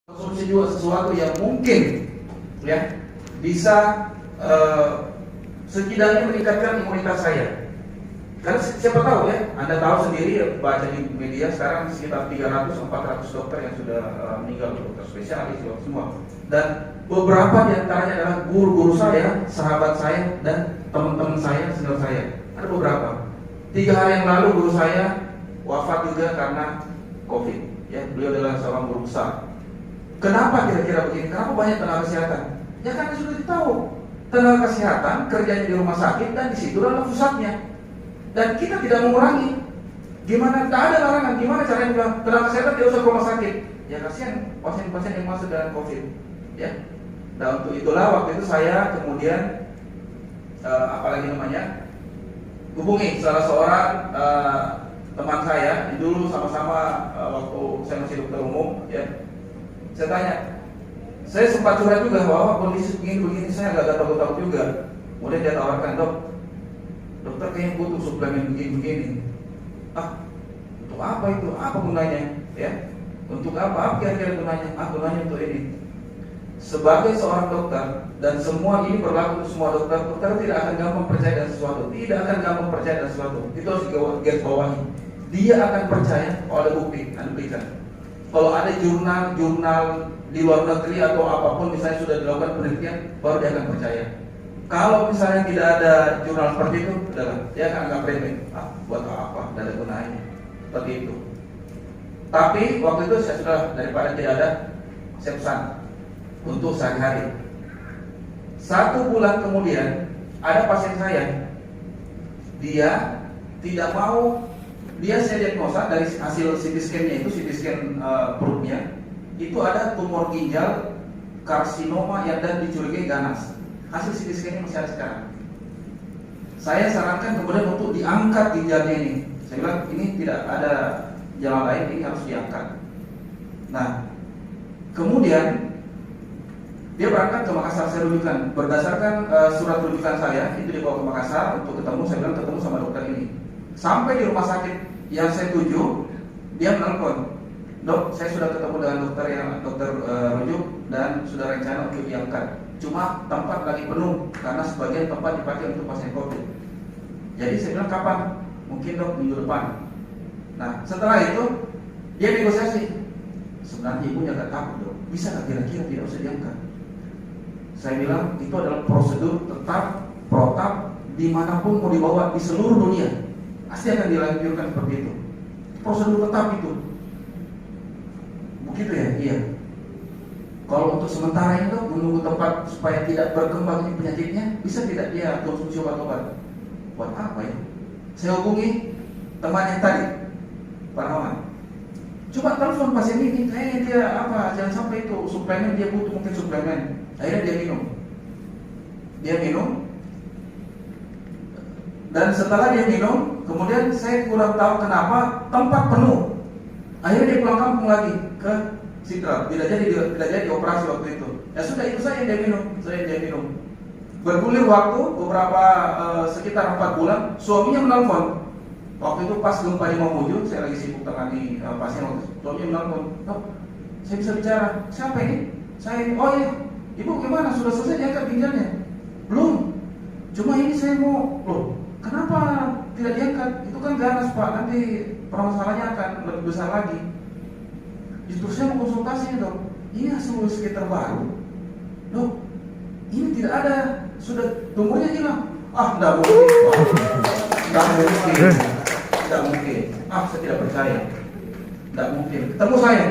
konsumsi juga sesuatu yang mungkin ya bisa setidaknya meningkatkan imunitas saya. Karena siapa tahu ya, Anda tahu sendiri, baca di media sekarang sekitar 300-400 dokter yang sudah meninggal, dokter spesialis, semua. Dan beberapa diantaranya adalah guru-guru saya, sahabat saya, dan teman-teman saya, senior saya. Ada beberapa. 3 hari yang lalu guru saya wafat juga karena COVID. Ya, beliau adalah seorang guru besar. Kenapa kira-kira begini? Kenapa banyak tenaga kesehatan? Ya karena sudah ditahu, tenaga kesehatan kerjanya di rumah sakit dan di situ adalah pusatnya. Dan kita tidak mengurangi. Gimana? Tak ada larangan. Gimana caranya bilang tenaga kesehatan tidak usah ke rumah sakit? Ya kasihan pasien-pasien yang masuk dalam COVID. Ya. Nah untuk itulah waktu itu saya kemudian hubungi salah seorang teman saya. Dulu sama-sama waktu saya masih dokter umum. Ya. Saya tanya. Saya sempat curhat juga bahwa kondisi begini-begini saya agak tahu-tahu juga. Kemudian dia tawarkan, dok, dokter kayaknya butuh suplemen begini-begini. Untuk apa itu? Apa gunanya? Ya, untuk apa kira-kira gunanya? Gunanya untuk ini. Sebagai seorang dokter dan semua ini berlaku untuk semua dokter, dokter tidak akan gampang percaya dengan sesuatu. Tidak akan gampang percaya dengan sesuatu. Itu harus digarisbawahi. Dia akan percaya kalau ada bukti, Anda berikan. Kalau ada jurnal di luar negeri atau apapun misalnya sudah dilakukan penelitian, baru dia akan percaya. Kalau misalnya tidak ada jurnal seperti itu, dia akan anggap remeh. Buat apa? Tidak ada gunanya. Seperti itu. Tapi waktu itu saya sudah, daripada tidak ada, saya pesan untuk sehari-hari. 1 bulan kemudian ada pasien saya, dia tidak mau. Saya diagnosa dari hasil CT scan-nya itu, CT scan perutnya, itu ada tumor ginjal karsinoma yang dan dicurigai ganas. Hasil CT scan-nya masih ada sekarang. Saya sarankan kemudian untuk diangkat ginjalnya ini. Saya bilang ini tidak ada jalan lain, ini harus diangkat. Nah, kemudian dia berangkat ke Makassar, saya rujukan. Berdasarkan surat rujukan saya, itu dibawa ke Makassar untuk ketemu. Saya bilang ketemu sama dokter ini. Sampai di rumah sakit yang saya tuju, dia menelpon, dok, saya sudah ketemu dengan dokter rujuk dan sudah rencana untuk diangkat. Cuma tempat lagi penuh karena sebagian tempat dipakai untuk pasien COVID. Jadi saya bilang kapan? Mungkin dok minggu depan. Nah setelah itu dia negosiasi. Sebenarnya ibunya agak takut, dok. Bisa nggak kira-kira tidak usah diangkat? Saya bilang itu adalah prosedur tetap protap dimanapun mau dibawa di seluruh dunia. Pasti akan dilanjutkan seperti itu. Prosedur tetap itu. Begitu ya? Iya. Kalau untuk sementara itu menunggu tempat supaya tidak berkembang penyakitnya, bisa tidak dia konsumsi obat-obat? Buat apa ya? Saya hubungi teman yang tadi, Pak Rahman. Coba telepon pasien ini, kayaknya dia jangan sampai itu suplemen, dia butuh mungkin suplemen. Akhirnya dia minum. Dan setelah dia minum, kemudian saya kurang tahu kenapa tempat penuh. Akhirnya dia pulang kampung lagi ke Sitra. Tidak jadi operasi waktu itu. Ya sudah, itu saya yang dia minum. Bergulir waktu beberapa sekitar 4 bulan, suaminya menelpon. Waktu itu pas gempa di Mamuju, saya lagi sibuk tangani pasien waktu itu. Suaminya menelpon, dok, saya bisa bicara. Siapa ini? Saya, oh iya, ibu gimana? Sudah selesai diangkat ginjalnya? Belum. Cuma ini saya mau, loh, kenapa tidak diangkat? Itu kan ganas pak, nanti permasalahannya akan lebih besar lagi. Justru saya mau konsultasi, dok. Ini hasil USG terbaru, dok. Ini tidak ada, sudah tumornya hilang. Tidak mungkin, tidak mungkin. Saya tidak percaya. Tidak mungkin. Ketemu saya,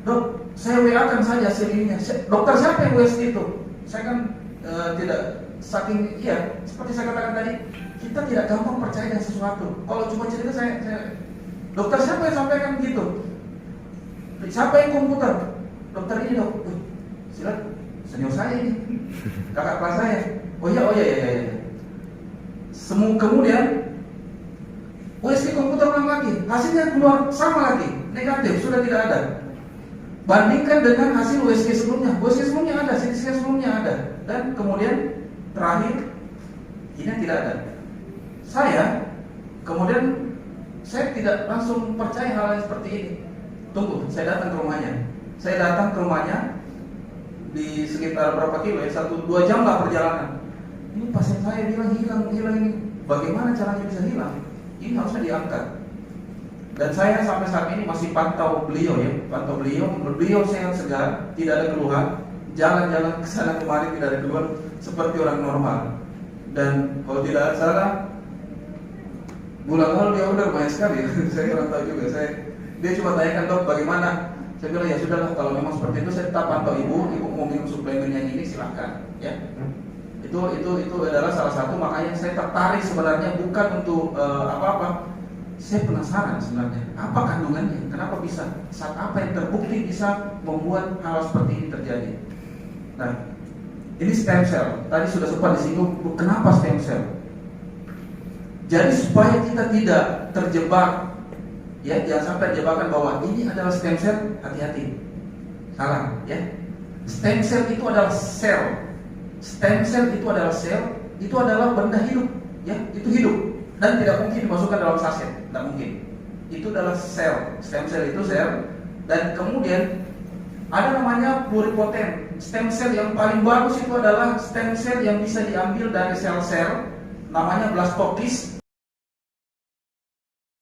dok. Saya WA-kan saja hasil ininya. Dokter siapa yang WA itu? Saya kan tidak. Saking seperti saya katakan tadi, kita tidak gampang percaya dengan sesuatu. Kalau cuma cerita saya dokter siapa yang sampaikan begitu? Siapa yang komputer? Dokter ini, dok. Silakan, senior saya ini, kakak kelas saya. Oh iya. Kemudian USG komputer ulang lagi, hasilnya keluar sama lagi, negatif, sudah tidak ada. Bandingkan dengan hasil USG sebelumnya. USG sebelumnya ada, CT scan sebelumnya ada, dan kemudian terakhir ini tidak ada. Saya kemudian saya tidak langsung percaya hal yang seperti ini. tunggu, saya datang ke rumahnya. Saya datang ke rumahnya di sekitar berapa kilo ya, 1-2 jam lah perjalanan. Ini pasien saya bilang hilang ini. Bagaimana caranya bisa hilang? Ini harusnya diangkat. Dan saya sampai saat ini masih pantau beliau ya, beliau sehat segar, tidak ada keluhan, jalan-jalan ke sana kemari tidak ada keluhan, seperti orang normal. Dan kalau tidak salah, bulan lalu dia udah banyak sekali. Saya kurang tahu juga. Dia cuma tanyakan, dok bagaimana? Saya bilang ya sudahlah, kalau memang seperti itu saya tetap pantau ibu mau minum suplemen yang ini silahkan ya. Itu adalah salah satu makanya saya tertarik sebenarnya, bukan untuk apa-apa. Saya penasaran sebenarnya apa kandungannya, kenapa bisa, saat apa yang terbukti bisa membuat hal seperti ini terjadi. Nah, ini stem cell. Tadi sudah sempat disinggung kenapa stem cell. Jadi supaya kita tidak terjebak, ya, jangan sampai jebakan bahwa ini adalah stem cell, hati-hati, salah, ya. Stem cell itu adalah sel. Stem cell itu adalah sel, itu adalah benda hidup, ya, itu hidup dan tidak mungkin dimasukkan dalam saset, tidak mungkin. Itu adalah sel. Stem cell itu sel, dan kemudian ada namanya pluripotent. Stem cell yang paling bagus itu adalah stem cell yang bisa diambil dari sel-sel, namanya blastokis.